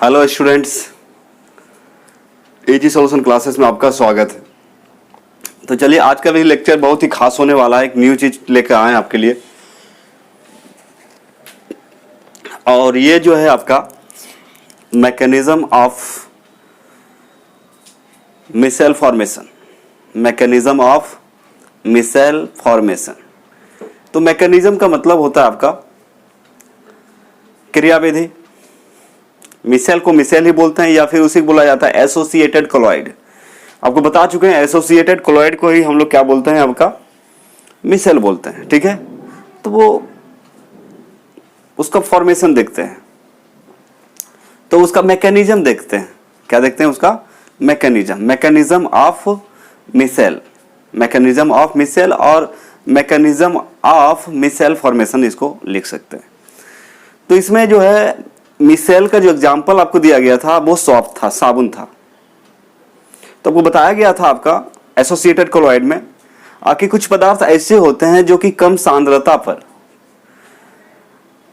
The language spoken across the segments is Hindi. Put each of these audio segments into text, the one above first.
हेलो स्टूडेंट्स, एजी सॉल्यूशन क्लासेस में आपका स्वागत है। तो चलिए, आज का भी लेक्चर बहुत ही खास होने वाला है। एक न्यू चीज लेकर आए हैं आपके लिए, और ये जो है आपका mechanism of micelle formation. Mechanism of micelle formation. तो मैकेनिज्म का मतलब होता है आपका क्रियाविधि। मिसेल को मिसेल ही बोलते हैं या फिर उसी को बोला जाता है एसोसिएटेड कोलॉइड। आपको बता चुके हैं एसोसिएटेड कोलॉइड को ही हम लोग क्या बोलते हैं, आपका मिसेल बोलते हैं। ठीक है, तो वो उसका फॉर्मेशन देखते हैं, तो उसका मैकेनिज्म देखते हैं। क्या देखते हैं? उसका mechanism. Mechanism of micelle, mechanism of micelle और मैकेनिज्म ऑफ मिसेल फॉर्मेशन, इसको लिख सकते हैं। तो इसमें जो है मिसेल का जो एग्जाम्पल आपको दिया गया था वो सॉप था, साबुन था। तो आपको बताया गया था आपका एसोसिएटेड कोलॉइड में कि कुछ पदार्थ ऐसे होते हैं जो कि कम सांद्रता पर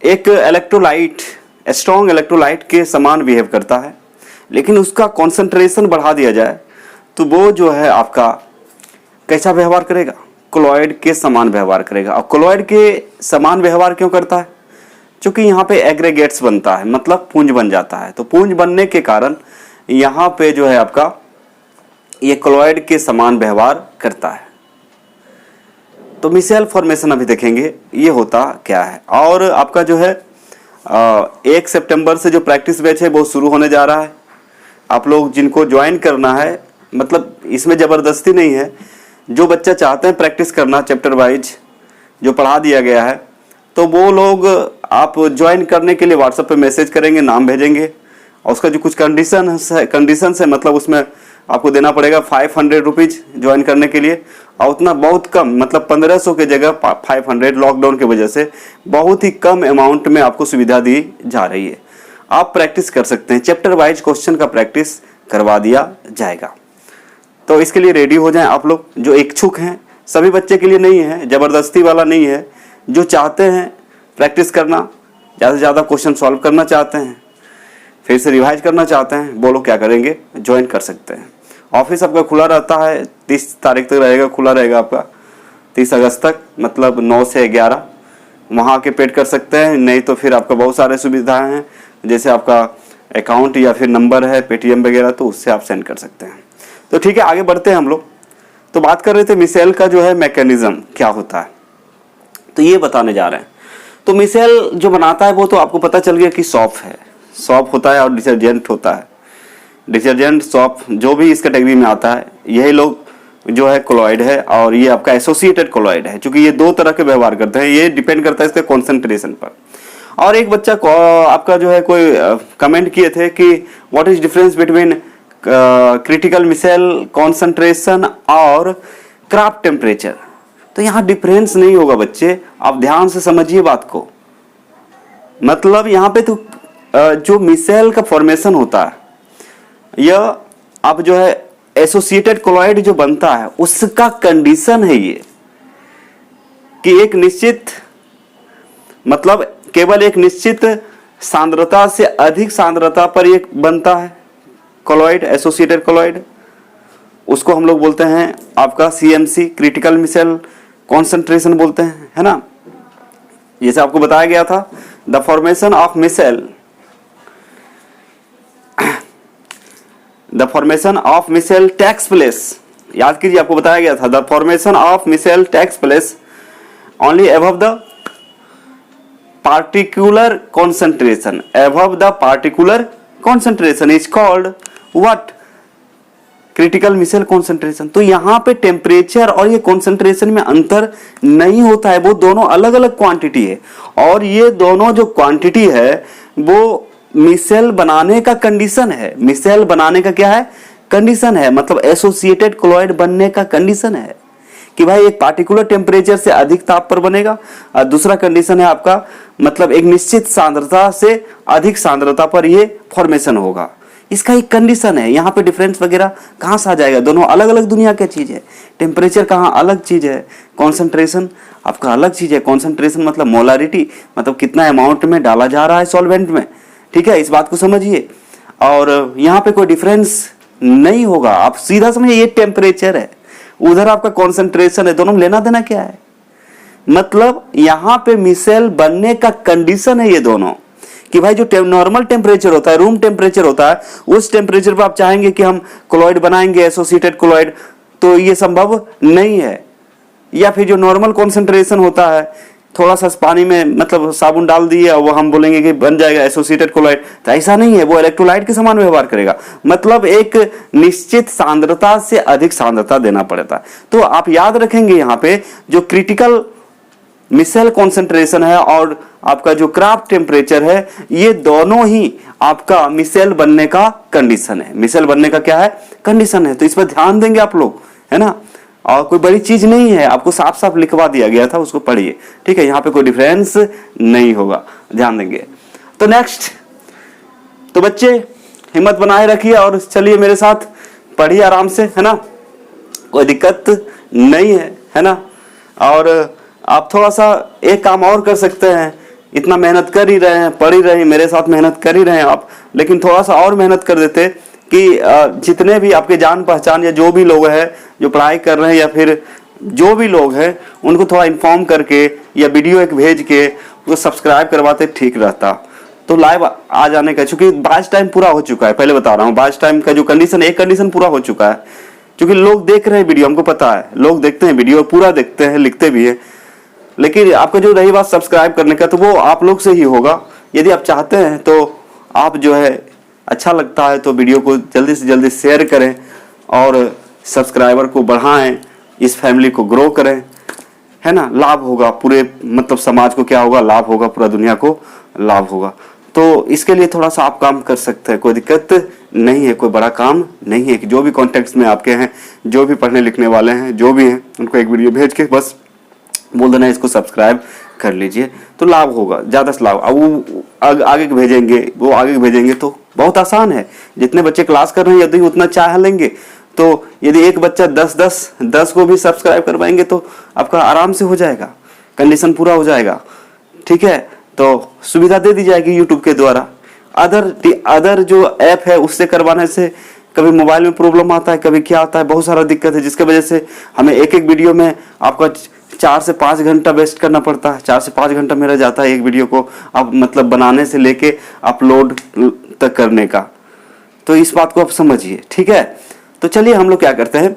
एक इलेक्ट्रोलाइट, स्ट्रॉन्ग इलेक्ट्रोलाइट के समान बिहेव करता है, लेकिन उसका कॉन्सेंट्रेशन बढ़ा दिया जाए तो वो जो है आपका कैसा व्यवहार करेगा? कोलॉइड के समान व्यवहार करेगा। और कोलॉइड के समान व्यवहार क्यों करता है? क्योंकि यहाँ पे एग्रीगेट्स बनता है, मतलब पुंज बन जाता है। तो पुंज बनने के कारण यहाँ पे जो है आपका ये कोलॉइड के समान व्यवहार करता है। तो मिसेल फॉर्मेशन अभी देखेंगे ये होता क्या है। और आपका जो है 1 सितंबर से जो प्रैक्टिस बैच है वो शुरू होने जा रहा है। आप लोग जिनको ज्वाइन करना है, मतलब इसमें ज़बरदस्ती नहीं है, जो बच्चा चाहते हैं प्रैक्टिस करना चैप्टर वाइज जो पढ़ा दिया गया है, तो वो लोग आप ज्वाइन करने के लिए व्हाट्सएप पे मैसेज करेंगे, नाम भेजेंगे, और उसका जो कुछ कंडीशन है मतलब उसमें आपको देना पड़ेगा 500 रुपीज़ ज्वाइन करने के लिए। और उतना बहुत कम, मतलब 1500 की जगह 500, लॉकडाउन की वजह से बहुत ही कम अमाउंट में आपको सुविधा दी जा रही है। आप प्रैक्टिस कर सकते हैं, चैप्टर वाइज क्वेश्चन का प्रैक्टिस करवा दिया जाएगा। तो इसके लिए रेडी हो जाएं आप लोग जो इच्छुक हैं। सभी बच्चे के लिए नहीं है, ज़बरदस्ती वाला नहीं है। जो चाहते हैं प्रैक्टिस करना, ज़्यादा से ज़्यादा क्वेश्चन सॉल्व करना चाहते हैं, फिर से रिवाइज करना चाहते हैं, वो लोग क्या करेंगे, ज्वाइन कर सकते हैं। ऑफिस आपका खुला रहता है, 30 तारीख तक रहेगा, खुला रहेगा आपका 30 अगस्त तक, मतलब 9 से 11 वहाँ आके पेड कर सकते हैं। नहीं तो फिर आपका बहुत सारे सुविधाएं हैं, जैसे आपका अकाउंट या फिर नंबर है पेटीएम वगैरह, तो उससे आप सेंड कर सकते हैं। तो ठीक है, आगे बढ़ते हैं हम लोग। तो बात कर रहे थे मिसेल का जो है मैकेनिज्म क्या होता है, तो ये बताने जा रहे हैं। तो मिसेल जो बनाता है वो तो आपको पता चल गया कि सॉप है, सॉप होता है और डिटर्जेंट होता है। डिटर्जेंट, सॉप, जो भी इस कैटेगरी में आता है, यही लोग जो है कोलॉइड है। और ये आपका एसोसिएटेड कोलॉइड है, क्योंकि ये दो तरह के व्यवहार करते हैं। ये डिपेंड करता है इसके कॉन्सेंट्रेशन पर। और एक बच्चा को आपका जो है कोई कमेंट किए थे कि what is difference between critical micelle concentration और क्राफ्ट टेम्परेचर। तो यहाँ डिफरेंस नहीं होगा बच्चे, आप ध्यान से समझिए बात को। मतलब यहाँ पे तो जो मिसेल का फॉर्मेशन होता है, यह अब जो है एसोसिएटेड कोलॉइड जो बनता है उसका कंडीशन है ये कि एक निश्चित, मतलब केवल एक निश्चित सांद्रता से अधिक सांद्रता पर ये बनता है कोलॉइड, एसोसिएटेड कोलॉइड। उसको हम लोग बोलते हैं आपका सीएमसी, क्रिटिकल मिसेल कॉन्सेंट्रेशन बोलते हैं, है ना। जैसे आपको बताया गया था, the formation of micelle, the formation of micelle takes place, याद कीजिए आपको बताया गया था, the formation of micelle takes place only above the particular concentration, above the particular concentration is called what? Critical micelle concentration. तो यहाँ पे टेम्परेचर और ये कॉन्सेंट्रेशन में अंतर नहीं होता है, वो दोनों अलग अलग क्वांटिटी है। और ये दोनों जो क्वांटिटी है वो मिसेल बनाने का कंडीशन है। मिसेल बनाने का क्या है? कंडीशन है, मतलब एसोसिएटेड कोलॉइड बनने का कंडीशन है कि भाई एक पार्टिकुलर टेम्परेचर से अधिक ताप पर बनेगा। और दूसरा कंडीशन है आपका, मतलब एक निश्चित सांद्रता से अधिक सांद्रता पर ये फॉर्मेशन होगा। इसका एक कंडीशन है। यहाँ पे डिफरेंस वगैरह कहाँ से आ जाएगा? दोनों अलग अलग दुनिया की चीज है। टेम्परेचर कहाँ अलग चीज है, कॉन्सेंट्रेशन आपका अलग चीज है। कॉन्सेंट्रेशन मतलब मोलारिटी, मतलब कितना अमाउंट में डाला जा रहा है सॉल्वेंट में। ठीक है, इस बात को समझिए। और यहाँ पे कोई डिफरेंस नहीं होगा। आप सीधा समझिए ये टेम्परेचर है, उधर आपका कॉन्सेंट्रेशन है, दोनों में लेना देना क्या है। मतलब यहाँ पे मिसाइल बनने का कंडीशन है ये दोनों, कि भाई जो नॉर्मल टेम्परेचर होता है, रूम टेम्परेचर होता है, उस टेम्परेचर पर आप चाहेंगे कि हम कोलॉइड बनाएंगे, एसोसिएटेड कोलॉइड, तो ये संभव नहीं है। या फिर जो नॉर्मल कॉन्सेंट्रेशन होता है, थोड़ा सा पानी में मतलब साबुन डाल दिए और वो हम बोलेंगे कि बन जाएगा एसोसिएटेड कोलॉइड, तो ऐसा नहीं है, वो इलेक्ट्रोलाइट के समान व्यवहार करेगा। मतलब एक निश्चित सांद्रता से अधिक सांद्रता देना पड़ता है। तो आप याद रखेंगे यहाँ पे जो क्रिटिकल मिसाइल कॉन्सेंट्रेशन है और आपका जो क्राफ्ट टेम्परेचर है, ये दोनों ही आपका मिसाइल बनने का कंडीशन है। मिसाइल बनने का क्या है, कंडीशन है। तो इस पर ध्यान देंगे आप लोग, है ना। और कोई बड़ी चीज नहीं है, आपको साफ साफ लिखवा दिया गया था, उसको पढ़िए, ठीक है। यहाँ पे कोई डिफरेंस नहीं होगा, ध्यान देंगे। तो नेक्स्ट, तो बच्चे हिम्मत बनाए रखिए और चलिए मेरे साथ पढ़िए आराम से, है ना, कोई दिक्कत नहीं है ना। और आप थोड़ा सा एक काम और कर सकते हैं, इतना मेहनत कर ही रहे हैं, पढ़ ही रहे हैं, मेरे साथ मेहनत कर ही रहे हैं आप, लेकिन थोड़ा सा और मेहनत कर देते कि जितने भी आपके जान पहचान या जो भी लोग हैं जो पढ़ाई कर रहे हैं या फिर जो भी लोग हैं, उनको थोड़ा इन्फॉर्म करके या वीडियो एक भेज के उसको सब्सक्राइब करवाते ठीक रहता। तो लाइव आ जाने का, चूंकि बैच टाइम पूरा हो चुका है, पहले बता रहा हूँ, बैच टाइम का जो कंडीशन, एक कंडीशन पूरा हो चुका है, क्योंकि लोग देख रहे हैं वीडियो, हमको पता है, लोग देखते हैं वीडियो, पूरा देखते हैं, लिखते भी हैं। लेकिन आपका जो रही बात सब्सक्राइब करने का, तो वो आप लोग से ही होगा। यदि आप चाहते हैं तो आप जो है, अच्छा लगता है तो वीडियो को जल्दी से जल्दी शेयर करें और सब्सक्राइबर को बढ़ाएं, इस फैमिली को ग्रो करें, है ना। लाभ होगा पूरे, मतलब समाज को क्या होगा, लाभ होगा, पूरा दुनिया को लाभ होगा। तो इसके लिए थोड़ा सा आप काम कर सकते हैं, कोई दिक्कत नहीं है, कोई बड़ा काम नहीं है। कि जो भी कॉन्टेक्ट्स में आपके हैं, जो भी पढ़ने लिखने वाले हैं, जो भी हैं, उनको एक वीडियो भेज के बस बोल देना इसको सब्सक्राइब कर लीजिए, तो लाभ होगा, ज़्यादा से लाभ। अब वो आगे भेजेंगे, वो आगे भेजेंगे तो बहुत आसान है। जितने बच्चे क्लास कर रहे हैं यदि उतना चाह लेंगे, तो यदि एक बच्चा 10 को भी सब्सक्राइब करवाएंगे तो आपका आराम से हो जाएगा, कंडीशन पूरा हो जाएगा, ठीक है। तो सुविधा दे दी जाएगी यूट्यूब के द्वारा। अदर जो ऐप है उससे करवाने से कभी मोबाइल में प्रॉब्लम आता है, कभी क्या आता है, बहुत सारा दिक्कत है, जिसके वजह से हमें एक वीडियो में आपका 4 से 5 घंटा वेस्ट करना पड़ता है। 4 से 5 घंटा मेरा जाता है एक वीडियो को आप मतलब बनाने से लेके अपलोड तक करने का। तो इस बात को आप समझिए, ठीक है। तो चलिए हम लोग क्या करते हैं,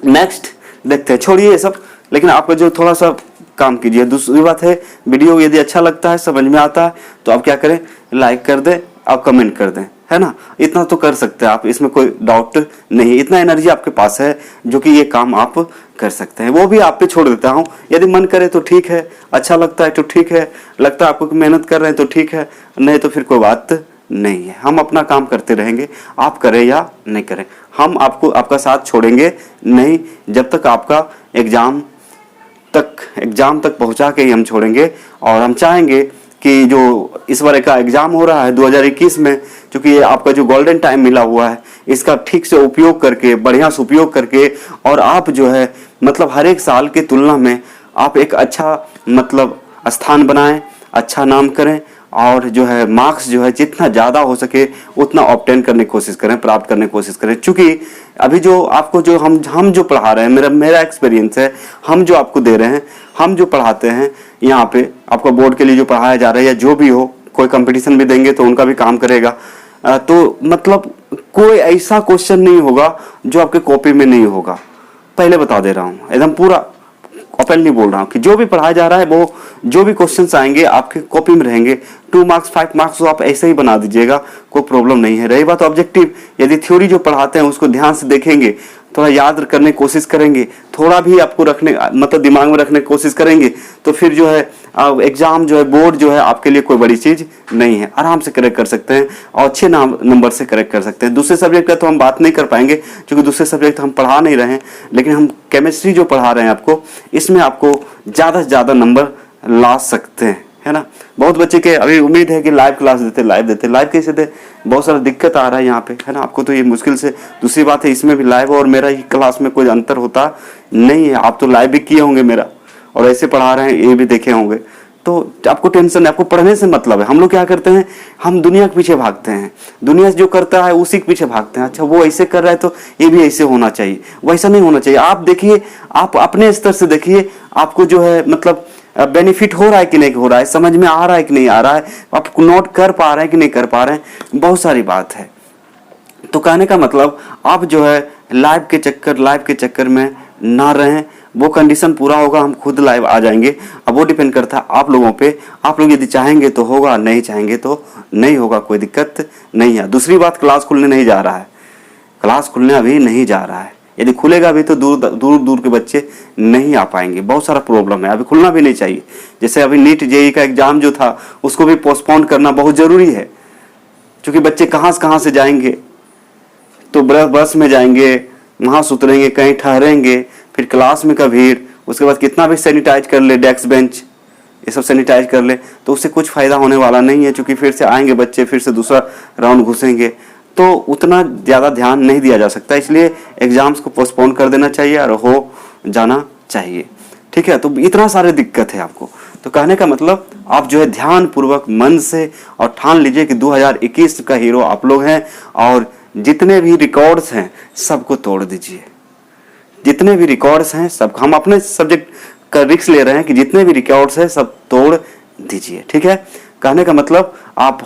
नेक्स्ट देखते हैं, छोड़िए ये सब, लेकिन आपका जो थोड़ा सा काम कीजिए। दूसरी बात है, वीडियो यदि अच्छा लगता है, समझ में आता है, तो आप क्या करें, लाइक कर दें और कमेंट कर दें, है ना। इतना तो कर सकते हैं आप, इसमें कोई डाउट नहीं, इतना एनर्जी आपके पास है जो कि ये काम आप कर सकते हैं। वो भी आप पे छोड़ देता हूँ, यदि मन करे तो ठीक है, अच्छा लगता है तो ठीक है, लगता है आपको कि मेहनत कर रहे हैं तो ठीक है, नहीं तो फिर कोई बात नहीं है। हम अपना काम करते रहेंगे, आप करें या नहीं करें, हम आपको आपका साथ छोड़ेंगे नहीं, जब तक आपका एग्जाम तक पहुंचा के ही हम छोड़ेंगे। और हम चाहेंगे कि जो इस बार का एग्जाम हो रहा है 2021 में, क्योंकि ये आपका जो गोल्डन टाइम मिला हुआ है, इसका ठीक से उपयोग करके, बढ़िया से उपयोग करके, और आप जो है मतलब हर एक साल की तुलना में आप एक अच्छा मतलब स्थान बनाएं, अच्छा नाम करें, और जो है मार्क्स जो है जितना ज़्यादा हो सके उतना ऑब्टेन करने की कोशिश करें, प्राप्त करने की कोशिश करें। क्योंकि अभी जो आपको जो हम जो पढ़ा रहे हैं, मेरा एक्सपीरियंस है, हम जो आपको दे रहे हैं, हम जो पढ़ाते हैं यहाँ पे, आपको बोर्ड के लिए जो पढ़ाया जा रहा है या जो भी हो, कोई कंपटीशन भी देंगे तो उनका भी काम करेगा। तो मतलब कोई ऐसा क्वेश्चन नहीं होगा जो आपके कॉपी में नहीं होगा, पहले बता दे रहा हूँ, एकदम पूरा ओपनली बोल रहा हूँ कि जो भी पढ़ाया जा रहा है, वो जो भी क्वेश्चंस आएंगे आपके कॉपी में रहेंगे। 2 मार्क्स 5 मार्क्स तो आप ऐसे ही बना दीजिएगा, कोई प्रॉब्लम नहीं है। रही बात ऑब्जेक्टिव, यदि थ्योरी जो पढ़ाते हैं उसको ध्यान से देखेंगे, थोड़ा याद करने की कोशिश करेंगे, थोड़ा भी आपको रखने मतलब दिमाग में रखने की कोशिश करेंगे, तो फिर जो है एग्जाम जो है, बोर्ड जो है आपके लिए कोई बड़ी चीज नहीं है, आराम से करेक्ट कर सकते हैं और अच्छे नंबर से करेक्ट कर सकते हैं। दूसरे सब्जेक्ट का तो हम बात नहीं कर पाएंगे, क्योंकि दूसरे सब्जेक्ट हम पढ़ा नहीं रहे हैं, लेकिन हम केमिस्ट्री जो पढ़ा रहे हैं आपको, इसमें आपको ज़्यादा से ज़्यादा नंबर ला सकते हैं, है ना। बहुत बच्चे के अभी उम्मीद है कि लाइव क्लास देते, लाइव कैसे दे, बहुत सारा दिक्कत आ रहा है यहाँ पे, है ना। आपको तो ये मुश्किल से, दूसरी बात है इसमें भी लाइव और मेरा ही क्लास में कोई अंतर होता नहीं है। आप तो लाइव भी किए होंगे मेरा, और ऐसे पढ़ा रहे हैं ये भी देखे होंगे, तो आपको टेंशन है, आपको पढ़ने से मतलब है। हम लोग क्या करते हैं, हम दुनिया के पीछे भागते हैं, दुनिया जो करता है उसी के पीछे भागते हैं। अच्छा वो ऐसे कर रहा है तो ये भी ऐसे होना चाहिए, वैसा नहीं होना चाहिए। आप देखिए, आप अपने स्तर से देखिए, आपको जो है मतलब बेनिफिट हो रहा है कि नहीं हो रहा है, समझ में आ रहा है कि नहीं आ रहा है, आप नोट कर पा रहे हैं कि नहीं कर पा रहे हैं, बहुत सारी बात है। तो कहने का मतलब आप जो है लाइव के चक्कर में ना रहें। वो कंडीशन पूरा होगा, हम खुद लाइव आ जाएंगे। अब वो डिपेंड करता है आप लोगों पे। आप लोग यदि चाहेंगे तो होगा, नहीं चाहेंगे तो नहीं होगा, कोई दिक्कत नहीं है। दूसरी बात, क्लास खुलने नहीं जा रहा है, क्लास खुलने अभी नहीं जा रहा है। यदि खुलेगा भी तो दूर के बच्चे नहीं आ पाएंगे, बहुत सारा प्रॉब्लम है। अभी खुलना भी नहीं चाहिए। जैसे अभी नीट जेईई का एग्जाम जो था उसको भी पोस्टपोन करना बहुत जरूरी है, क्योंकि बच्चे कहाँ से जाएंगे, तो बस में जाएंगे, वहाँ सुतरेंगे, कहीं ठहरेंगे, फिर क्लास में का भीड़, उसके बाद कितना भी सैनिटाइज कर ले, डेस्क बेंच ये सब सैनिटाइज कर ले, तो उससे कुछ फायदा होने वाला नहीं है, क्योंकि फिर से आएंगे बच्चे, फिर से दूसरा राउंड घुसेंगे, तो उतना ज़्यादा ध्यान नहीं दिया जा सकता। इसलिए एग्जाम्स को पोस्टपोन कर देना चाहिए और हो जाना चाहिए, ठीक है। तो इतना सारे दिक्कत है आपको। तो कहने का मतलब आप जो है ध्यान पूर्वक मन से और ठान लीजिए कि 2021 का हीरो आप लोग हैं, और जितने भी रिकॉर्ड्स हैं सबको तोड़ दीजिए। जितने भी रिकॉर्ड्स हैं सब, हम अपने सब्जेक्ट का रिस्क ले रहे हैं कि जितने भी रिकॉर्ड्स हैं सब तोड़ दीजिए, ठीक है। कहने का मतलब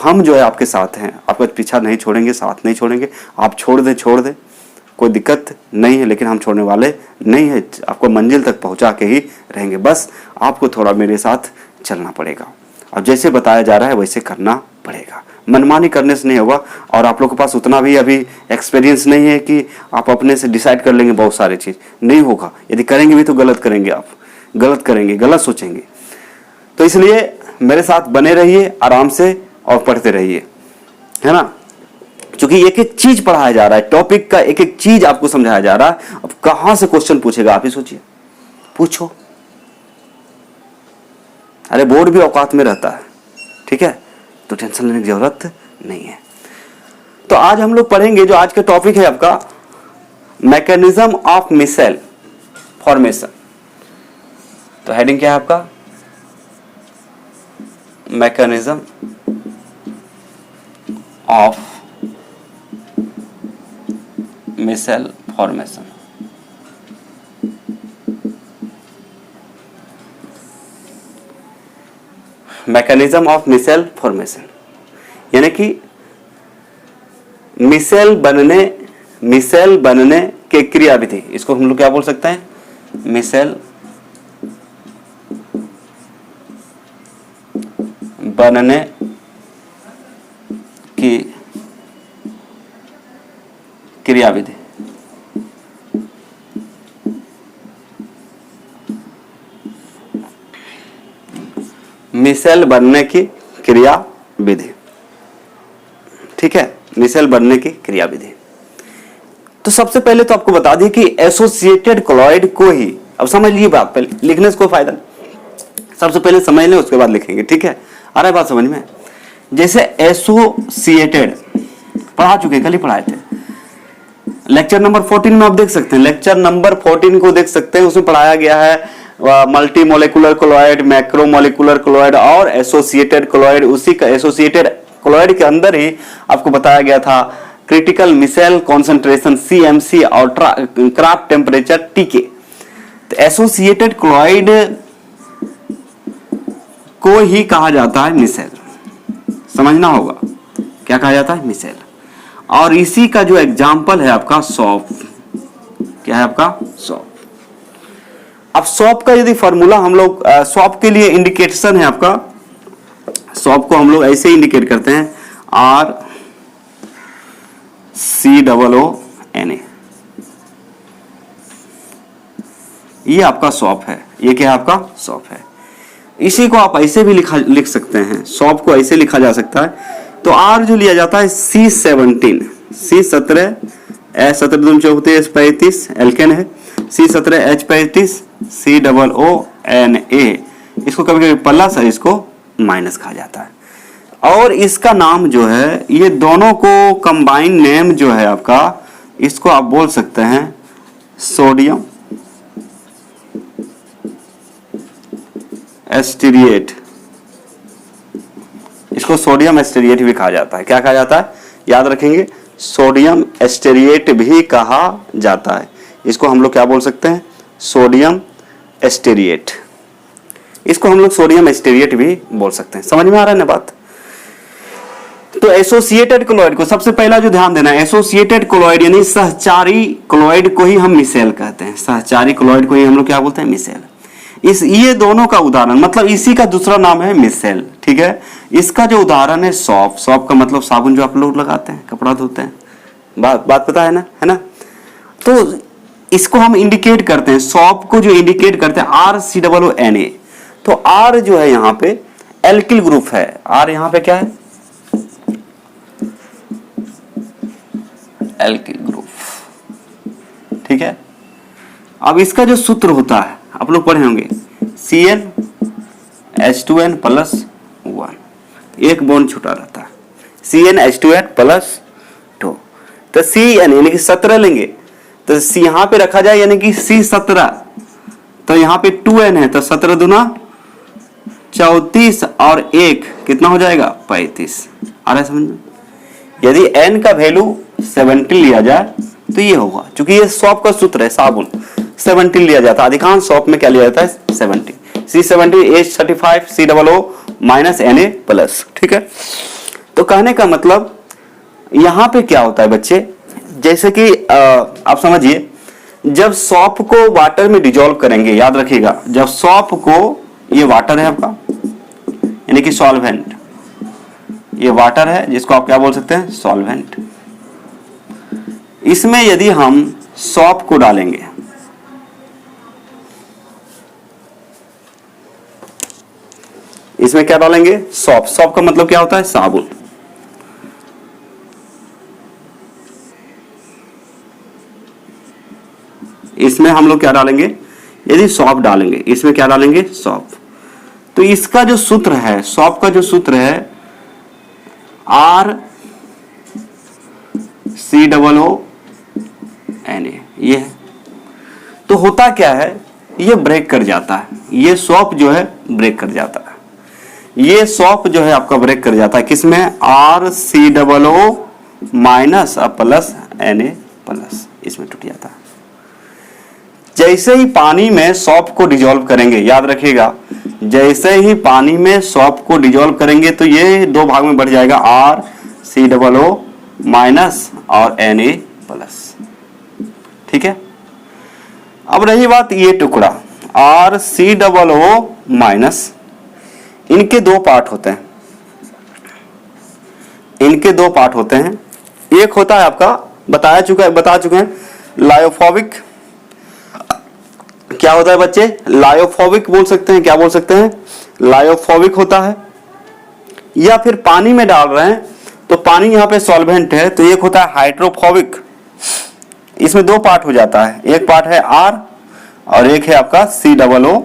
हम जो है आपके साथ हैं, आपका पीछा नहीं छोड़ेंगे, साथ नहीं छोड़ेंगे। आप छोड़ दें कोई दिक्कत नहीं है, लेकिन हम छोड़ने वाले नहीं है। आपको मंजिल तक पहुंचा के ही रहेंगे, बस आपको थोड़ा मेरे साथ चलना पड़ेगा, और जैसे बताया जा रहा है वैसे करना पड़ेगा। मनमानी करने से नहीं होगा, और आप लोग के पास उतना भी अभी एक्सपीरियंस नहीं है कि आप अपने से डिसाइड कर लेंगे बहुत सारी चीज़, नहीं होगा। यदि करेंगे भी तो गलत करेंगे, आप गलत करेंगे, गलत सोचेंगे। तो इसलिए मेरे साथ बने रहिए आराम से और पढ़ते रहिए, है ना। क्योंकि एक एक चीज पढ़ाया जा रहा है, टॉपिक का एक एक चीज आपको समझाया जा रहा है। अब कहां से क्वेश्चन पूछेगा आप ही सोचिए, पूछो। अरे बोर्ड भी औकात में रहता है, ठीक है, तो टेंशन लेने की जरूरत नहीं है। तो आज हम लोग पढ़ेंगे, जो आज का टॉपिक है आपका मैकेनिज्म ऑफ मिसेल फॉर्मेशन। तो हेडिंग क्या है आपका, mechanism of micelle formation. Mechanism of micelle formation यानी कि मिसेल बनने के क्रियाविधि, इसको हम लोग क्या बोल सकते हैं, मिसेल बनने की क्रियाविधि। मिसेल बनने की क्रियाविधि, ठीक है, मिसेल बनने की क्रियाविधि। तो सबसे पहले तो आपको बता दिए कि एसोसिएटेड कोलॉइड को ही, अब समझ लीजिए बात, पहले लिखने से कोई फायदा नहीं, सबसे पहले समझ लें उसके बाद लिखेंगे, ठीक है। आ रहा है बात समझ में। जैसे एसोसिएटेड पढ़ा चुके, कल ही पढ़ाए थे, लेक्चर नंबर 14 में आप देख सकते हैं, लेक्चर नंबर 14 को देख सकते हैं, उसमें पढ़ाया गया है multi molecular colloid, macro molecular colloid और एसोसिएटेड कोलॉइड। उसी का एसोसिएटेड कोलॉइड के अंदर ही आपको बताया गया था क्रिटिकल मिसेल कॉन्सेंट्रेशन CMC और क्राफ्ट टेम्परेचर TK। तो एसोसिएटेड कोलॉइड को ही कहा जाता है मिसेल, समझना होगा क्या कहा जाता है, मिसेल। और इसी का जो एग्जाम्पल है आपका सॉप, क्या है आपका सॉप। अब सॉप का यदि फॉर्मूला हम लोग, सॉप के लिए इंडिकेशन है आपका, सॉप को हम लोग ऐसे इंडिकेट करते हैं RCOONA, ये आपका सॉप है, ये क्या है आपका सॉप है। इसी को आप ऐसे भी लिख सकते हैं, सॉप को ऐसे लिखा जा सकता है। तो R जो लिया जाता है C17, C17 H34 एल्केन है, C17 H35 COONA, इसको कभी कभी प्लस है, इसको माइनस कहा जाता है। और इसका नाम जो है, ये दोनों को कंबाइन नेम जो है आपका, इसको आप बोल सकते हैं सोडियम एस्टीरिएट इसको सोडियम एस्टेरिएट भी कहा जाता है। क्या कहा जाता है, याद रखेंगे, सोडियम एस्टेरिएट भी कहा जाता है। इसको हम लोग क्या बोल सकते हैं, सोडियम एस्टेरिएट। इसको हम लोग सोडियम एस्टेरिएट भी बोल सकते हैं। समझ में आ रहा है ना बात। तो एसोसिएटेड क्लोराइड को सबसे पहला जो ध्यान देना है, एसोसिएटेड क्लोराइड यानी सहचारी क्लोराइड को ही हम मिसेल कहते हैं। सहचारी क्लोराइड को ही हम लोग क्या बोलते हैं, मिसेल। ये दोनों का उदाहरण, मतलब इसी का दूसरा नाम है मिसेल, ठीक है। इसका जो उदाहरण है सौंफ। सौंफ का मतलब साबुन जो आप लोग लगाते हैं, कपड़ा धोते हैं, बात पता है ना, है ना। तो इसको हम इंडिकेट करते हैं, सौंफ को जो इंडिकेट करते हैं RCOONA। तो R जो है यहाँ पे एल्किल ग्रुप है। R यहाँ पे क्या है, एल्किल ग्रुप, ठीक है। अब इसका जो सूत्र होता है आप लोग पढ़े होंगे, CnH2n+1, एक बॉन्ड छूटा रहता है, CnH2n+2। तो Cn यानी कि 17 लेंगे, तो C यहां पे रखा जाए यानी कि C17, तो यहां पे 2n है, तो 17 दूना 34 और 1 कितना हो जाएगा, 35। आ रहा है समझ में। यदि n का वैल्यू 70 लिया जाए तो ये होगा, क्योंकि ये सौंफ का सूत्र है, साबुन 70 लिया जाता है। अधिकांश सौंफ में क्या लिया जाता है, 70। C70 H35 COO-Na+, ठीक है। तो कहने का मतलब यहां पे क्या होता है बच्चे, जैसे कि आप समझिए, जब सौंफ को वाटर में डिजोल्व करेंगे, याद रखिएगा, जब सौंफ को, ये वाटर है आपका यानी कि सॉल्वेंट, ये वाटर है जिसको आप क्या बोल सकते हैं, सॉल्वेंट। इसमें यदि हम सौंफ को डालेंगे, इसमें क्या डालेंगे, सौंफ। सौंफ का मतलब क्या होता है, साबुन। इसमें हम लोग क्या डालेंगे, यदि सौंफ डालेंगे, इसमें क्या डालेंगे, सौंफ। तो इसका जो सूत्र है, सौंफ का जो सूत्र है RCOONA, ये है। तो होता क्या है, ये ब्रेक कर जाता है, ये सौंफ जो है ब्रेक कर जाता है, ये सौंफ जो है आपका ब्रेक कर जाता है, किसमें, RCOO-Na+, इसमें टूट जाता है। जैसे ही पानी में सौंफ को डिजोल्व करेंगे, याद रखिएगा, जैसे ही पानी में सौंफ को डिजोल्व करेंगे तो ये दो भाग में बढ़ जाएगा, RCOO- और Na+, ठीक है। अब रही बात ये टुकड़ा RCOO-, इनके दो पार्ट होते हैं, इनके दो पार्ट होते हैं। एक होता है आपका, बता चुके हैं लायोफोबिक। क्या होता है बच्चे, लायोफोबिक बोल सकते हैं, क्या बोल सकते हैं, लायोफोबिक होता है। या फिर पानी में डाल रहे हैं तो पानी यहाँ पे सॉल्वेंट है, तो एक होता है हाइड्रोफोबिक। इसमें दो पार्ट हो जाता है, एक पार्ट है R और एक है आपका COO-।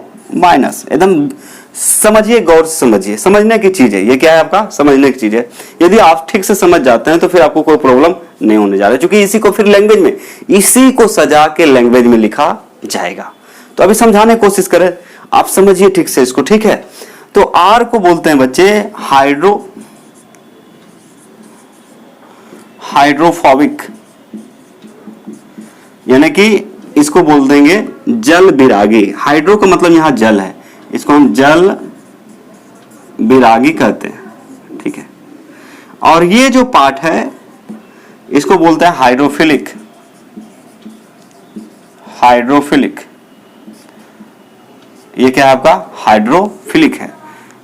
एकदम समझिए, गौर से समझिए, समझने की चीज है ये। क्या है आपका, समझने की चीज है। यदि आप ठीक से समझ जाते हैं तो फिर आपको कोई प्रॉब्लम नहीं होने जा रहा है, क्योंकि इसी को फिर लैंग्वेज में, इसी को सजा के लैंग्वेज में लिखा जाएगा। तो अभी समझाने की कोशिश करें, आप समझिए ठीक से इसको, ठीक है। तो R को बोलते हैं बच्चे हाइड्रोफोबिक, यानी कि इसको बोल देंगे जल विरागी। हाइड्रो का मतलब यहां जल है, इसको हम जल विरागी कहते हैं, ठीक है। और ये जो पार्ट है इसको बोलते हैं हाइड्रोफिलिक। हाइड्रोफिलिक, ये क्या है आपका, हाइड्रोफिलिक है,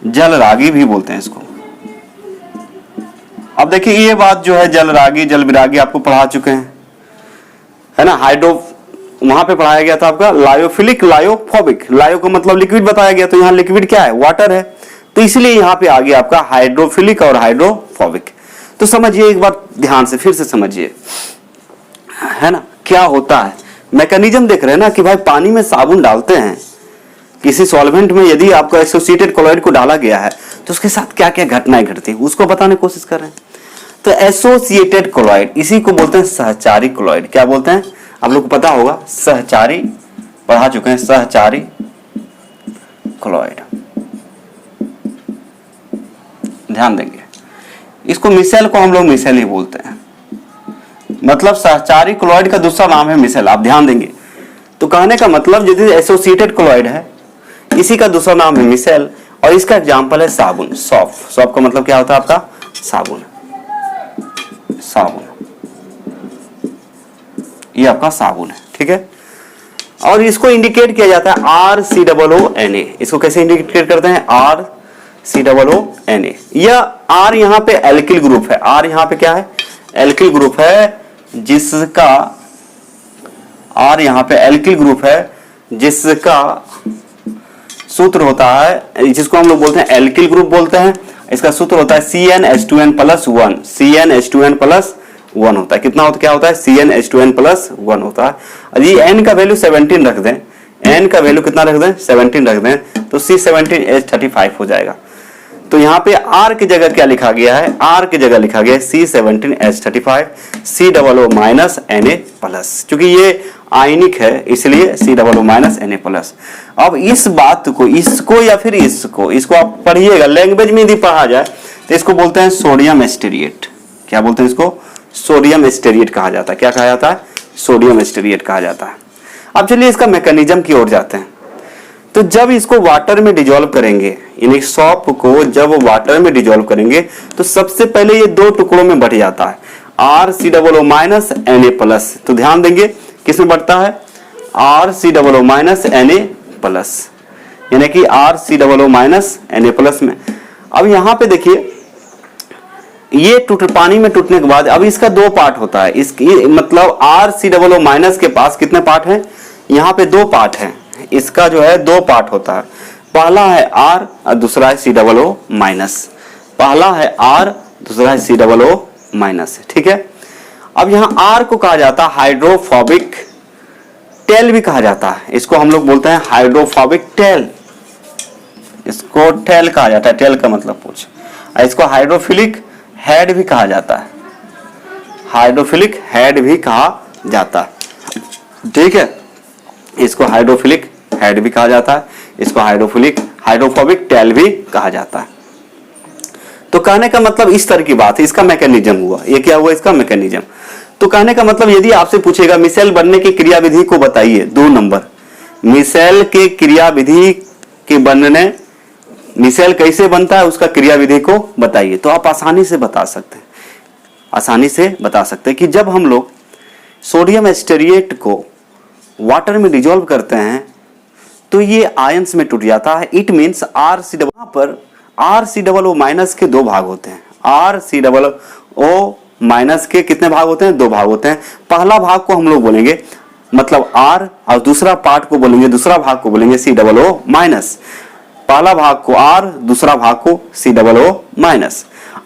जल रागी भी बोलते हैं इसको। अब देखिए ये बात जो है, जल रागी जल विरागी आपको पढ़ा चुके हैं, है ना। हाइड्रो वहां पे पढ़ाया गया था आपका लायोफिलिक, लायोफोबिक। लायो का मतलब लिक्विड बताया गया, तो यहाँ लिक्विड क्या है, वाटर है, तो इसलिए यहाँ पे आ गया आपका हाइड्रोफिलिक और हाइड्रोफोबिक। तो समझिए एक बार ध्यान से, फिर से समझिए, है ना, क्या होता है मैकेनिज्म देख रहे हैं ना, कि भाई पानी में साबुन डालते हैं, किसी सॉल्वेंट में यदि आपका एसोसिएटेड क्लोराइड को डाला गया है तो उसके साथ क्या क्या घटनाएं घटती है उसको बताने की कोशिश कर रहे हैं। तो एसोसिएटेड क्लोराइड, इसी को बोलते हैं सहचारी क्लोराइड। क्या बोलते हैं, आप लोग को पता होगा, सहचारी, पढ़ा चुके हैं, सहचारी क्लोराइड। ध्यान देंगे। इसको मिसेल को हम लोग मिसेल ही बोलते हैं, मतलब सहचारी क्लोराइड का दूसरा नाम है मिसेल, आप ध्यान देंगे। तो कहने का मतलब यदि एसोसिएटेड क्लोराइड है, इसी का दूसरा नाम है मिसेल, और इसका एग्जाम्पल है साबुन, सॉफ। सॉफ का मतलब क्या होता है आपका? साबुन, साबुन, ये आपका साबुन है, ठीक है। और इसको इंडिकेट किया जाता है RCOONA। इसको कैसे इंडिकेट करते हैं? RCOONA। यह R यहां पे एल्किल ग्रुप है, R यहां पे क्या है? एल्किल ग्रुप है, जिसका R यहां पे एल्किल ग्रुप है, जिसका सूत्र होता है, जिसको हम लोग बोलते हैं एल्किल ग्रुप बोलते हैं। इसका सूत्र होता है CnH2n+1, CnH2n+1 होता है। कितना होता, क्या होता है? CnH2n+1 होता है। और ये n का वैल्यू 17 रख दें, n का वैल्यू कितना रख दें? 17 रख दें, तो C17H35 हो जाएगा। तो यहाँ पे R की जगह क्या लिखा गया है? R की जगह लिखा गया है C17H35 COO-Na+, क्योंकि ये आयनिक है इसलिए COO-Na+। अब इस बात को, इसको या फिर इसको आप पढ़िएगा, लैंग्वेज में यदि पढ़ा जाए तो इसको बोलते हैं सोडियम एस्टेरिएट। क्या बोलते हैं इसको? सोडियम एस्टेरिएट कहा जाता है। क्या कहा जाता है? सोडियम एस्टेरिएट कहा जाता है। अब चलिए इसका मैकेनिज्म की ओर जाते हैं। तो जब इसको वाटर में डिजोल्व करेंगे, यानी सॉप को जब वाटर में डिजोल्व करेंगे, तो सबसे पहले ये दो टुकड़ों में बढ़ जाता है, RCOO-Na+। तो ध्यान देंगे किसमें बढ़ता है? RCOO-Na+, यानी कि RCOO-Na+ में। अब यहां पे देखिए, ये पानी में टूटने के बाद अब इसका दो पार्ट होता है। इसकी मतलब RCOO- के पास कितने पार्ट हैं? यहाँ पे दो पार्ट हैं। इसका जो है दो पार्ट होता है, पहला है R और दूसरा है COO-। पहला है R, दूसरा है COO-, ठीक है। अब यहाँ R को कहा जाता है हाइड्रोफोबिक टेल भी कहा जाता है। इसको हम लोग बोलते हैं हाइड्रोफोबिक टेल, इसको टेल कहा जाता है। टेल का मतलब पूछ। इसको हाइड्रोफिलिक हेड भी कहा जाता है, हाइड्रोफिलिक हेड भी कहा जाता है, ठीक है। इसको हाइड्रोफिलिक हेड भी कहा जाता है, इसको हाइड्रोफोबिक टेल भी कहा जाता है। तो कहने का मतलब इस तरह की बात है। इसका मैकेनिज्म हुआ, ये क्या हुआ? इसका मैकेनिज्म। तो कहने का मतलब यदि आपसे पूछेगा मिसेल बनने की क्रियाविधि को बताइए, 2 नंबर, मिसेल के क्रियाविधि के बनने, मिसेल कैसे बनता है उसका क्रियाविधि को बताइए, तो आप आसानी से बता सकते हैं, आसानी से बता सकते हैं कि जब हम लोग सोडियम एस्टेरिएट को वाटर में डिजोल्व करते हैं तो ये आयंस में टूट जाता है। इट मीन्स यहाँ पर RCOO- के दो भाग होते हैं। RCOO- के कितने भाग होते हैं? 2 भाग होते हैं। पहला भाग को हम लोग बोलेंगे मतलब R, और दूसरा पार्ट को बोलेंगे, दूसरा भाग को बोलेंगे COO-। पहला भाग को R, दूसरा भाग को COO-।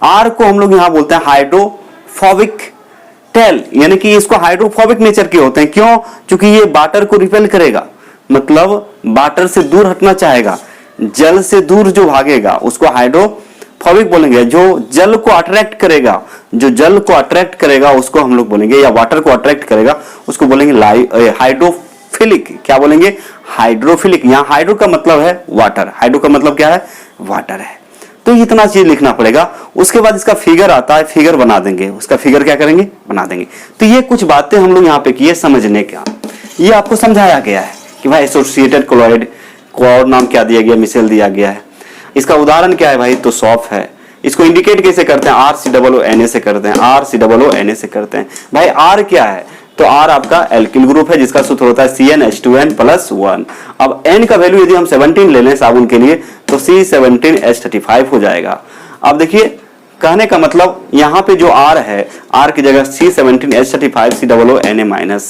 R को हम लोग यहाँ बोलते हैं हाइड्रोफोबिक टेल, यानी कि इसको हाइड्रोफोबिक नेचर के होते हैं। क्यों? क्योंकि ये वाटर को रिपेल करेगा, मतलब वाटर से दूर हटना चाहेगा, जल से दूर जो भागेगा उसको हाइड्रोफोबिक बोलेंगे। जो जल को अट्रैक्ट करेगा, जो जल को अट्रैक्ट करेगा उसको हम लोग बोलेंगे, या वाटर को अट्रैक्ट करेगा उसको बोलेंगे हाइड्रोफिलिक। क्या बोलेंगे? हाइड्रोफिलिक। यहाँ हाइड्रो का मतलब है वाटर, हाइड्रो का मतलब क्या है? वाटर है। तो इतना चीज लिखना पड़ेगा। उसके बाद इसका फिगर आता है, फिगर बना देंगे, उसका फिगर क्या करेंगे? बना देंगे। तो ये कुछ बातें हम लोग यहाँ पे किए समझने का, ये आपको समझाया गया है कि भाई एसोसिएटेड क्लोराइड को और नाम क्या दिया गया? मिसेल दिया गया है। इसका उदाहरण क्या है भाई? तो सॉफ है। इसको इंडिकेट कैसे करते हैं? RCOO-Na से करते हैं, RCOO-Na से करते हैं। भाई R क्या है? तो R आपका एल्किल ग्रुप है, जिसका सूत्र होता है CnH2n+1। अब n का वैल्यू यदि हम 17 ले लें साबुन के लिए तो C17H35 हो जाएगा। अब देखिए कहने का मतलब यहाँ पे जो R है, R की जगह C17H35 COO-Na-।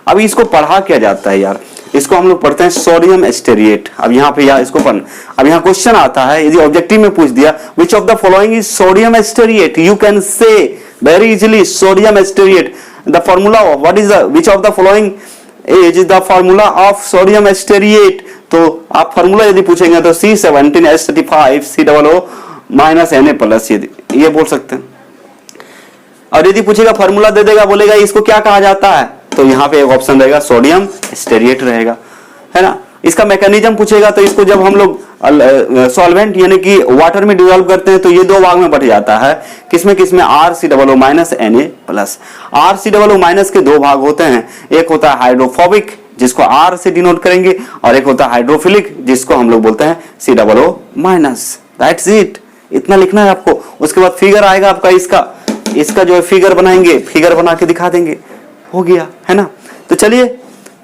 अब इसको पढ़ा क्या जाता है यार? इसको हम लोग पढ़ते हैं सोडियम एस्टेरिएट। अब यहाँ पे यार इसको पढ़ना, अब यहाँ क्वेश्चन आता है, यदि ऑब्जेक्टिव में पूछ दिया which of the following is sodium stearate, you can say very easily sodium stearate. The formula what is the which of the following is the formula of sodium stearate. तो आप फॉर्मूला यदि पूछेंगे तो C17H35 COO-Na+, ये बोल सकते हैं। और यदि पूछेगा फॉर्मूला दे देगा, बोलेगा इसको क्या कहा जाता है, तो यहाँ पे एक ऑप्शन रहेगा सोडियम एस्टेरिएट रहेगा, है ना। इसका मैकेनिज्म पूछेगा तो इसको जब हम लोग सॉल्वेंट यानी कि वाटर में डिजोल्व करते हैं तो ये दो भाग में बट जाता है। किसमें किसमें? RCOO minus Na plus. RCOO minus के दो भाग होते हैं, एक होता है हाइड्रोफोबिक जिसको R से डिनोट करेंगे और एक होता है हाइड्रोफिलिक जिसको हम लोग बोलते हैं COO माइनस। दैट्स इट, इतना लिखना है आपको। उसके बाद फिगर आएगा आपका, इसका जो है फिगर बनाएंगे, फिगर बना के दिखा देंगे, हो गया है ना। तो चलिए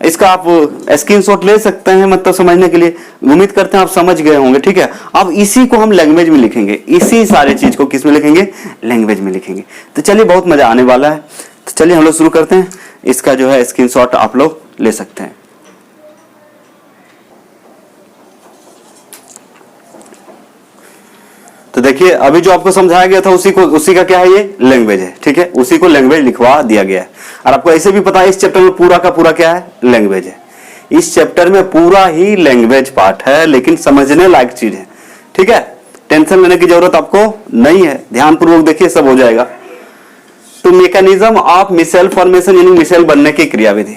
इसका आप स्क्रीनशॉट ले सकते हैं मतलब समझने के लिए। उम्मीद करते हैं आप समझ गए होंगे, ठीक है। अब इसी को हम लैंग्वेज में लिखेंगे, इसी सारे चीज को किस में लिखेंगे? लैंग्वेज में लिखेंगे। तो चलिए बहुत मजा आने वाला है। तो चलिए हम लोग शुरू करते हैं। इसका जो है स्क्रीनशॉट आप लोग ले सकते हैं। तो देखिए अभी जो आपको समझाया गया था उसी का क्या है? ये लैंग्वेज है, ठीक है। उसी को लैंग्वेज लिखवा दिया गया है। और आपको ऐसे भी पता है इस चैप्टर में पूरा का पूरा क्या है? लैंग्वेज है। इस चैप्टर में पूरा ही लैंग्वेज पार्ट है, लेकिन समझने लायक चीज है, ठीक है। टेंशन लेने की जरूरत आपको नहीं है, ध्यानपूर्वक देखिए, सब हो जाएगा। तो मैकेनिज्म ऑफ मिसेल फॉर्मेशन यानी मिसेल बनने की क्रियाविधि।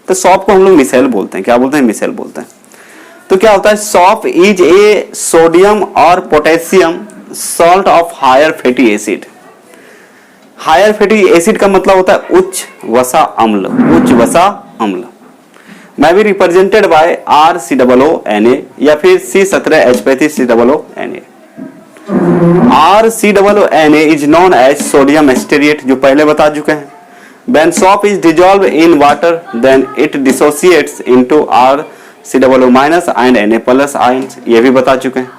तो सॉप को हम लोग मिसेल बोलते हैं। क्या बोलते हैं? मिसेल बोलते हैं। तो क्या होता है? सॉप इज ए सोडियम और potassium salt of higher fatty acid. Higher fatty acid का मतलब होता है उच्च वसा अम्ल, उच्च वसा अम्ल। मैं भी रिप्रेजेंटेड बाय RCOO या फिर C17H35COO। RCOO is known as sodium stearate, जो पहले बता चुके हैं। When soap is dissolved in water, then it dissociates into RCOO minus and Na plus ions, ये भी बता चुके हैं।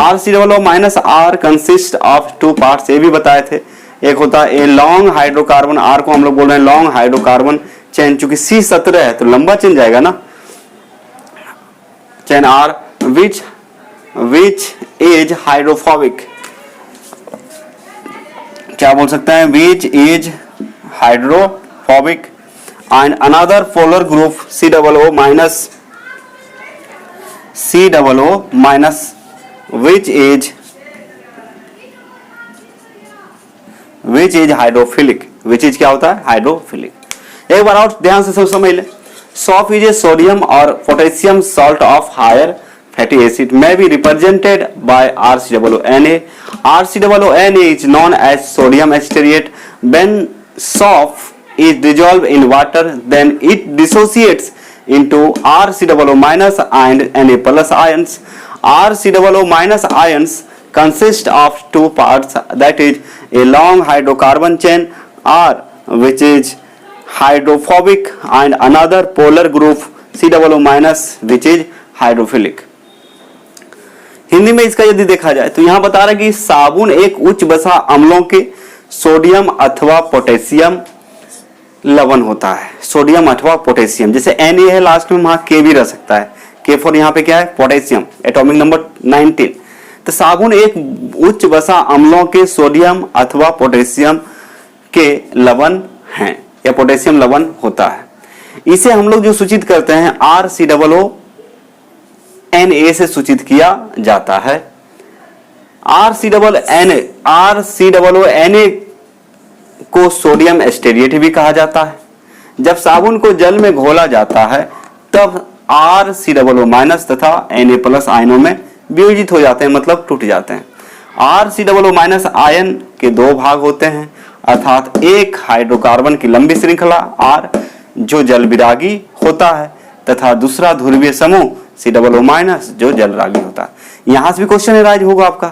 RCOO minus R consist of two parts, ये भी बताए थे। एक होता है ए लॉन्ग हाइड्रोकार्बन, R को हम लोग बोल रहे हैं लॉन्ग हाइड्रोकार्बन चेन, चूंकि C17 है तो लंबा चेन जाएगा ना, chain R which is hydrophobic. क्या बोल सकते हैं? which is hydrophobic and another polar group COO minus which is hydrophilic, which is क्या होता है? हाइड्रोफिलिक। एक बार और ध्यान से सब समझ ले। सॉप इज ए सोडियम और potassium salt of higher fatty acid may be represented by RCOO Na. RCOO Na is known as sodium stearate. When soap is dissolved in water, then it dissociates into RCOO minus and Na plus ions. RCOO minus ions consist of two parts, that is a long hydrocarbon chain R which is hydrophobic and another polar group COO minus which is hydrophilic. Hindi में इसका यदि देखा जाए तो यहां बता रहा है कि साबुन एक उच्च वसा अम्लों के सोडियम अथवा पोटेशियम लवण होता है। सोडियम अथवा पोटेशियम, जैसे Na है लास्ट में, वहां K भी रह सकता है। K फॉर यहाँ पे क्या है? Potassium, atomic number 19। तो साबुन एक उच्च वसा अम्लों के सोडियम अथवा पोटेशियम के लवण हैं या पोटेशियम लवण होता है। इसे हम लोग जो सूचित करते हैं RCOO Na से सूचित किया जाता है। RCOO Na को सोडियम एस्टेरेट भी कहा जाता है। जब साबुन को जल में घोला जाता है तब RCOO माइनस तथा Na प्लस आयनों में वियोजित हो जाते हैं, मतलब टूट जाते हैं। RCOO माइनस आयन के दो भाग होते हैं, अर्थात एक हाइड्रोकार्बन की लंबी श्रृंखला R जो जल विरागी होता है तथा दूसरा ध्रुवीय समूह COO माइनस जो जल रागी होता है। यहां से भी क्वेश्चन राइज होगा आपका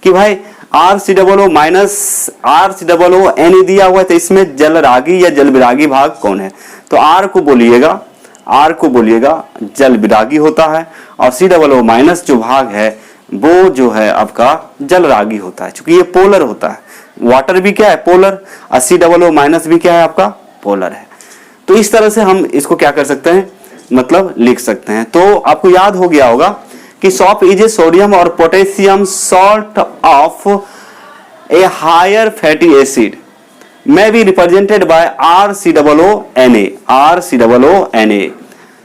कि भाई RCOO माइनस RCOO Na दिया हुआ है तो इसमें जल रागी या जल विरागी भाग कौन है? तो R को बोलिएगा जल विरागी होता है और COO माइनस जो भाग है वो जो है आपका जल रागी होता है, क्योंकि ये पोलर होता है। वाटर भी क्या है? पोलर। और COO माइनस भी क्या है? आपका पोलर है। तो इस तरह से हम इसको क्या कर सकते हैं, मतलब लिख सकते हैं। तो आपको याद हो गया होगा कि सॉप इज ए सोडियम और potassium salt of a higher fatty acid may be represented by RCOO Na,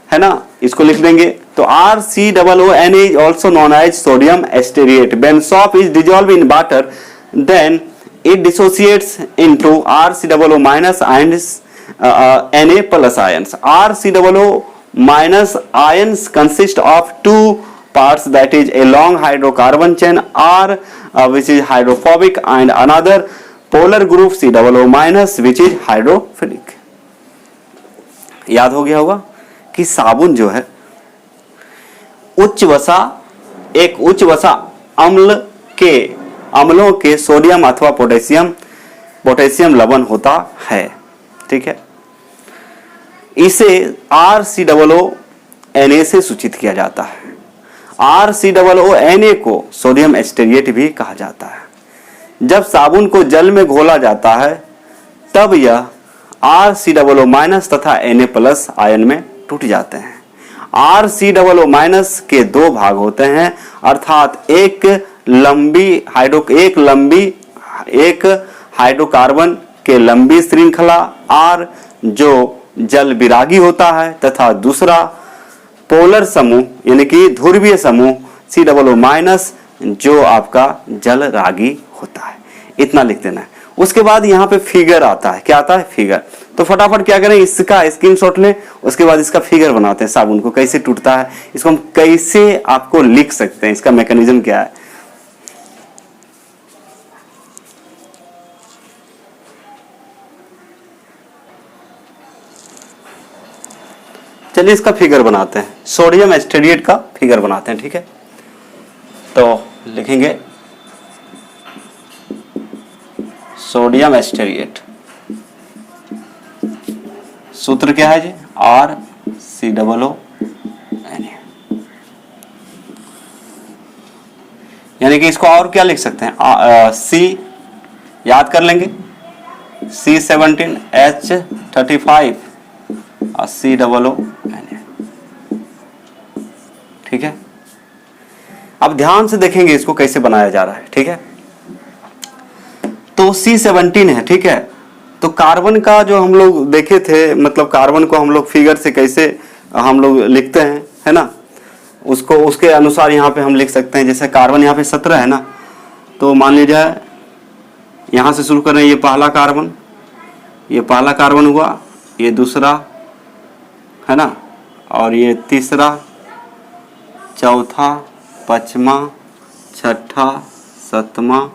है ना, इसको लिख देंगे। तो RCOO Na is also known as sodium stearate. When soap is dissolved in water, then it dissociates into RCOO minus and Na plus ions. RCOO minus ions consist of two parts, that is a long hydrocarbon chain R which is hydrophobic and another polar group COO minus which is hydrophilic। याद हो गया होगा कि साबुन जो है उच्च वसा, एक उच्च वसा अम्लों के सोडियम अथवा पोटेशियम लवण होता है, ठीक है। इसे RCOO से सूचित किया जाता है। RCOO को सोडियम एस्टेरिएट भी कहा जाता है। जब साबुन को जल में घोला जाता है तब यह RCOO- तथा Na+ आयन में टूट जाते हैं। RCOO- के दो भाग होते हैं, अर्थात एक हाइड्रोकार्बन के लंबी श्रृंखला R जो जल विरागी होता है तथा दूसरा पोलर समूह यानी कि ध्रुवीय समूह COO- जो आपका जल रागी होता है। इतना लिख देना है। उसके बाद यहाँ पे फिगर आता है। क्या आता है? फिगर। तो फटाफट क्या करें, इसका स्क्रीनशॉट लें, उसके बाद इसका फिगर बनाते हैं। साबुन को कैसे टूटता है, इसको हम कैसे आपको लिख सकते हैं, इसका मैकेनिज्म क्या है। चलिए इसका फिगर बनाते हैं, सोडियम एस्टेरिएट का फिगर बनाते हैं, ठीक है। तो लिखेंगे सोडियम एस्टेरिएट, सूत्र क्या है जी? RCOO। यानी कि इसको और क्या लिख सकते हैं? C याद कर लेंगे, C17H35 और COO, ठीक है। अब ध्यान से देखेंगे इसको कैसे बनाया जा रहा है, ठीक है। तो C17 है, ठीक है। तो कार्बन का जो हम लोग देखे थे, मतलब कार्बन को हम लोग फिगर से कैसे हम लोग लिखते हैं, है ना, उसको उसके अनुसार यहाँ पे हम लिख सकते हैं। जैसे कार्बन यहाँ पे 17 है ना, तो मान लीजिए यहाँ से शुरू करें, ये पहला कार्बन, ये पहला कार्बन हुआ, ये दूसरा, है ना, और ये तीसरा, चौथा, पांचवा, छठा, सातवां,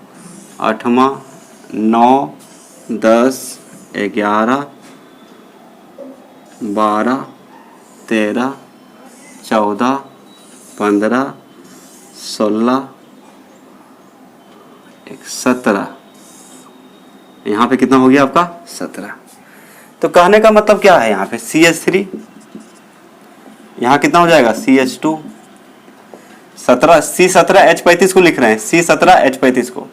आठवां, 9, 10, 11, 12, 13, 14, 15, 16, 17। यहाँ पे कितना हो गया आपका? 17। तो कहने का मतलब क्या है, यहाँ पे CH3, यहाँ कितना हो जाएगा? CH2। 17 C17H35 को लिख रहे हैं, C17H35 को,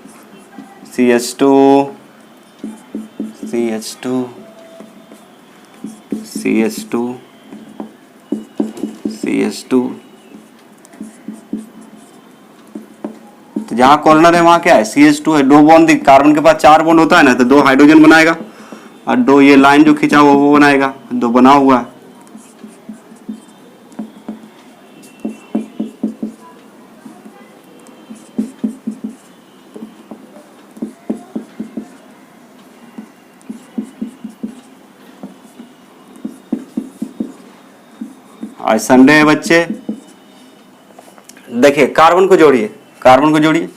CH2 CH2 CH2 CH2। तो जहां कॉर्नर है वहां क्या है? CH2 है। दो बॉन्ड, कार्बन के पास 4 बॉन्ड होता है ना, तो 2 हाइड्रोजन बनाएगा और 2 ये लाइन जो खींचा हुआ वो बनाएगा, 2 बना हुआ है। आज संडे है बच्चे, देखिए कार्बन को जोड़िए, कार्बन को जोड़िए।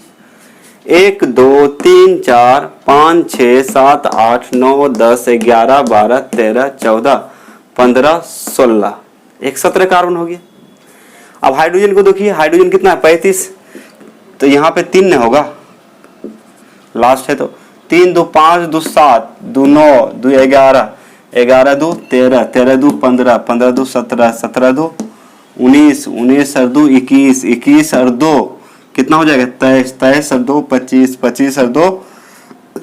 1 2 3 4 5 6 7 8 9 10 11 12 13 14 15 16, 17 कार्बन हो गया। अब हाइड्रोजन को देखिए, हाइड्रोजन कितना है? 35। तो यहाँ पे 3 नहीं होगा, लास्ट है, तो 3 2 5 2 7 2 9 2 11 11 2 13 13 2 15 15 2 17 17 2 19 19 और 2 21 21 और 2 कितना हो जाएगा? 23 23 और 2 25 25 और 2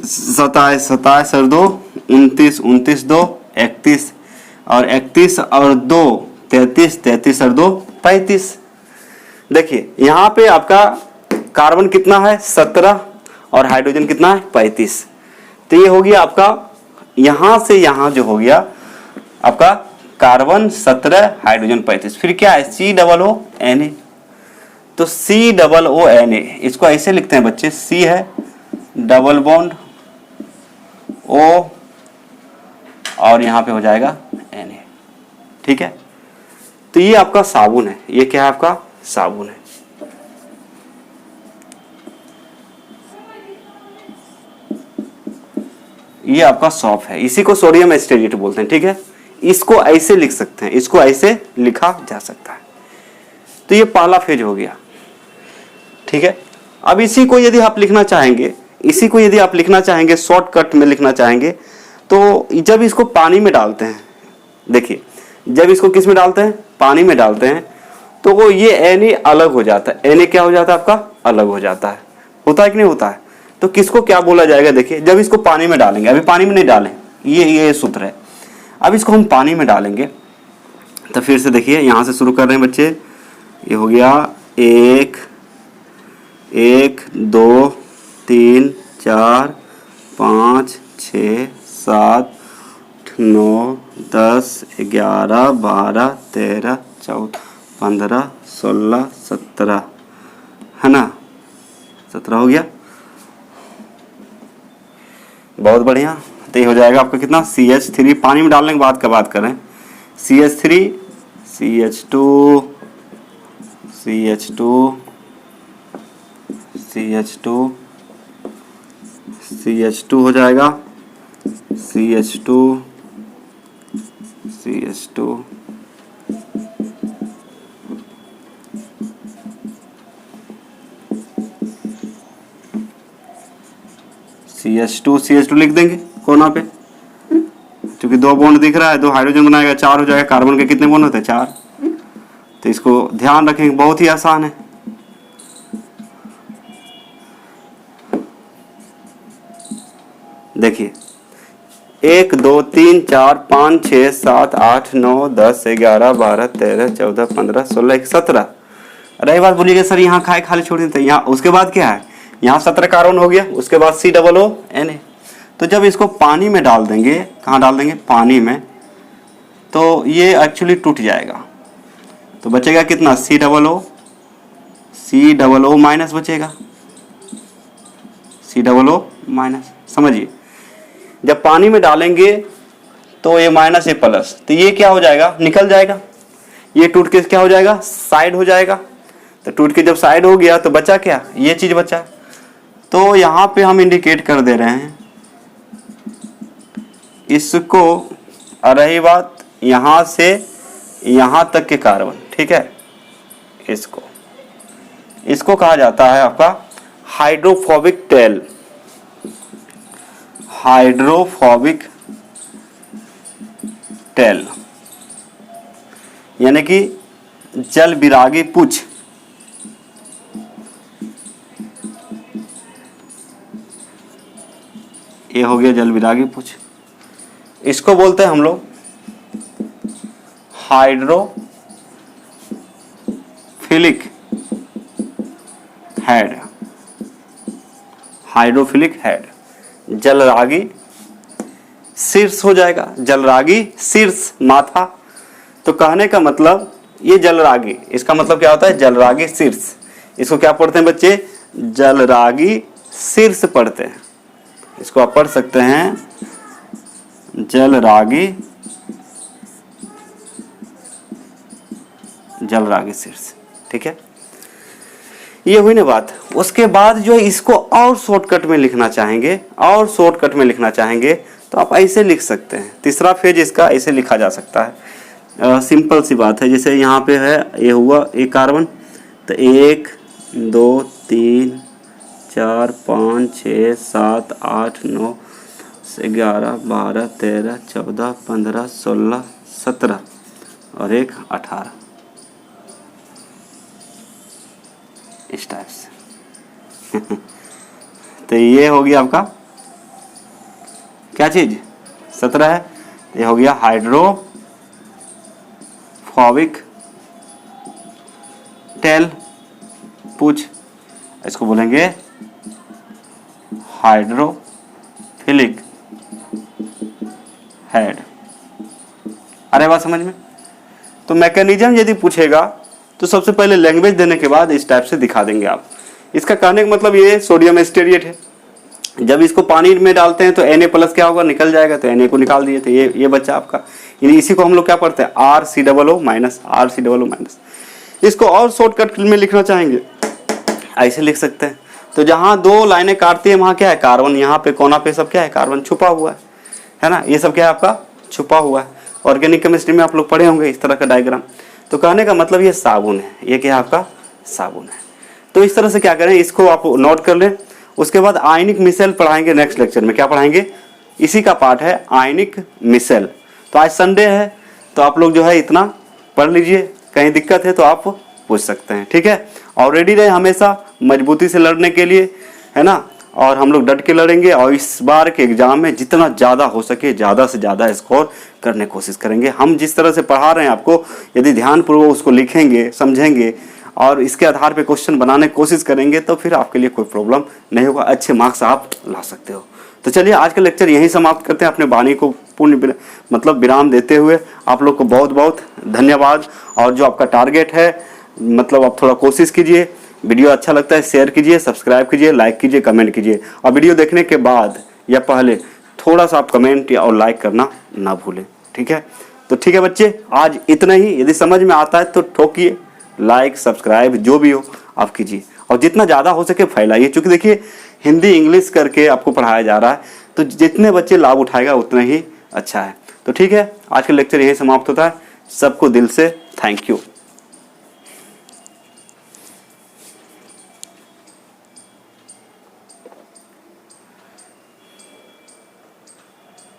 27 27 और 2 29 29 2 31 और 31 और 2 33 33 और 2 35। देखिए यहाँ पे आपका कार्बन कितना है? 17 और हाइड्रोजन कितना है? 35। तो ये हो गया आपका, यहां से यहां जो हो गया आपका कार्बन 17, हाइड्रोजन 35। फिर क्या है? COO-Na। तो COO-Na इसको ऐसे लिखते हैं बच्चे, C है डबल बॉन्ड O और यहां पे हो जाएगा Na, ठीक है। तो ये आपका साबुन है, ये क्या है आपका साबुन है। ये आपका सॉप है, इसी को सोडियम एस्टेरेट बोलते हैं, ठीक है। इसको ऐसे लिख सकते हैं, इसको ऐसे लिखा जा सकता है। तो ये पहला फेज हो गया, ठीक है। अब इसी को यदि आप लिखना चाहेंगे, इसी को यदि आप लिखना चाहेंगे शॉर्टकट में लिखना चाहेंगे, तो जब इसको पानी में डालते हैं, देखिए जब इसको किस में डालते हैं, पानी में डालते हैं, तो वो ये Na अलग हो जाता है। Na क्या हो जाता है आपका, अलग हो जाता है। होता है कि नहीं होता है। तो किसको क्या बोला जाएगा, देखिए जब इसको पानी में डालेंगे, अभी पानी में नहीं डालें, ये सूत्र है। अब इसको हम पानी में डालेंगे, तो फिर से देखिए यहाँ से शुरू कर रहे हैं बच्चे। ये हो गया 1 1 2 3 4 5 6 7 9 10 11 12 13 14 15 16 17 है ना, 17 हो गया। बहुत बढ़िया। तो ये हो जाएगा आपका कितना, CH3 पानी में डालने के बाद का बात करें, CH3 CH2 CH2 CH2 CH2 हो जाएगा, CH2 CH2 CH2 लिख देंगे कोना पे, क्योंकि 2 बॉन्ड दिख रहा है, 2 हाइड्रोजन बनाएगा, 4 हो जाएगा। कार्बन के कितने बॉन्ड होते हैं, 4। तो इसको ध्यान रखेंगे, बहुत ही आसान है। देखिए 1 2 3 4 5 6 7 8 9 10 11 12 13 14 15 16 17। अरे बात बोलिएगा सर यहाँ खाए खाली छोड़ देते, यहाँ उसके बाद क्या है, यहाँ 17 कार्बन हो गया, उसके बाद COONA। तो जब इसको पानी में डाल देंगे, कहाँ डाल देंगे, पानी में, तो ये एक्चुअली टूट जाएगा। तो बचेगा कितना, COO माइनस बचेगा, COO माइनस। समझिए जब पानी में डालेंगे तो ये माइनस, ये प्लस, तो ये क्या हो जाएगा, निकल जाएगा। ये टूट के क्या हो जाएगा, साइड हो जाएगा। तो टूट के जब साइड हो गया तो बचा क्या, ये चीज बचा। तो यहाँ पे हम इंडिकेट कर दे रहे हैं इसको, और रही बात यहाँ से यहाँ तक के कार्बन, ठीक है, इसको कहा जाता है आपका हाइड्रोफोबिक टेल, हाइड्रोफोबिक टेल, यानी कि जल विरागी पुच्छ। ये हो गया जल विरागी पुच्छ। इसको बोलते हैं हम लोग हाइड्रोफिलिक हेड, हाइड्रोफिलिक हेड, जलरागी शीर्ष हो जाएगा, जलरागी शीर्ष, माथा। तो कहने का मतलब ये जलरागी, इसका मतलब क्या होता है, जलरागी शीर्ष। इसको क्या पढ़ते हैं बच्चे, जलरागी शीर्ष पढ़ते हैं। इसको आप पढ़ सकते हैं जलरागी शीर्ष, ठीक है। ये हुई ना बात। उसके बाद जो है इसको और शॉर्टकट में लिखना चाहेंगे, और शॉर्टकट में लिखना चाहेंगे तो आप ऐसे लिख सकते हैं। तीसरा फेज इसका ऐसे लिखा जा सकता है। सिंपल सी बात है, जैसे यहाँ पे है, ये हुआ एक कार्बन, तो 1 2 3 4 5 6 7 8 9 11 12 13 14 15 16 17 और 1 18, इस टाइप से। तो ये हो गया आपका क्या चीज, 17 है। ये हो गया हाइड्रोफोबिक टेल पुच्छ, इसको बोलेंगे हाइड्रोफिलिक हेड। अरे बात समझ में। तो मैकेनिज्म यदि पूछेगा तो सबसे पहले लैंग्वेज देने के बाद इस टाइप से दिखा देंगे आप। इसका कहने का मतलब ये सोडियम एस्टेरेट है। जब इसको पानी में डालते हैं तो Na प्लस क्या होगा, निकल जाएगा, तो Na को निकाल दिए, तो ये बच्चा आपका। यानी इसी को हम लोग क्या पढ़ते हैं, RCOO माइनस, RCOO माइनस। इसको और शॉर्टकट में लिखना चाहेंगे, ऐसे लिख सकते हैं। तो जहाँ दो लाइनें काटती है वहाँ क्या है, कार्बन, यहाँ पे कोना पे सब क्या है, कार्बन छुपा हुआ है ना, ये सब क्या है आपका छुपा हुआ है। ऑर्गेनिक केमिस्ट्री में आप लोग पढ़े होंगे इस तरह का डायग्राम। तो कहने का मतलब ये साबुन है, ये क्या है आपका साबुन है। तो इस तरह से क्या करें, इसको आप नोट कर लें। उसके बाद आयनिक मिसेल पढ़ाएंगे नेक्स्ट लेक्चर में। क्या पढ़ाएंगे, इसी का पार्ट है आयनिक मिसेल। तो आज संडे है तो आप लोग जो है इतना पढ़ लीजिए, कहीं दिक्कत है तो आप पूछ सकते हैं, ठीक है। और रेडी रहे हमेशा मजबूती से लड़ने के लिए, है ना। और हम लोग डट के लड़ेंगे और इस बार के एग्जाम में जितना ज़्यादा हो सके ज़्यादा से ज़्यादा स्कोर करने की कोशिश करेंगे। हम जिस तरह से पढ़ा रहे हैं आपको, यदि ध्यानपूर्वक उसको लिखेंगे, समझेंगे और इसके आधार पे क्वेश्चन बनाने की कोशिश करेंगे तो फिर आपके लिए कोई प्रॉब्लम नहीं होगा, अच्छे मार्क्स आप ला सकते हो। तो चलिए आज का लेक्चर यहीं समाप्त करते हैं, अपने वाणी को पूर्ण मतलब विराम देते हुए आप लोग को बहुत बहुत धन्यवाद। और जो आपका टारगेट है मतलब आप थोड़ा कोशिश कीजिए, वीडियो अच्छा लगता है शेयर कीजिए, सब्सक्राइब कीजिए, लाइक कीजिए, कमेंट कीजिए। और वीडियो देखने के बाद या पहले थोड़ा सा आप कमेंट या और लाइक करना ना भूलें, ठीक है। तो ठीक है बच्चे, आज इतना ही। यदि समझ में आता है तो ठोकिए, लाइक सब्सक्राइब जो भी हो आप कीजिए और जितना ज़्यादा हो सके फैलाइए। क्योंकि देखिए हिंदी इंग्लिश करके आपको पढ़ाया जा रहा है, तो जितने बच्चे लाभ उठाएगा उतना ही अच्छा है। तो ठीक है, आज का लेक्चर यही समाप्त होता है। सबको दिल से थैंक यू।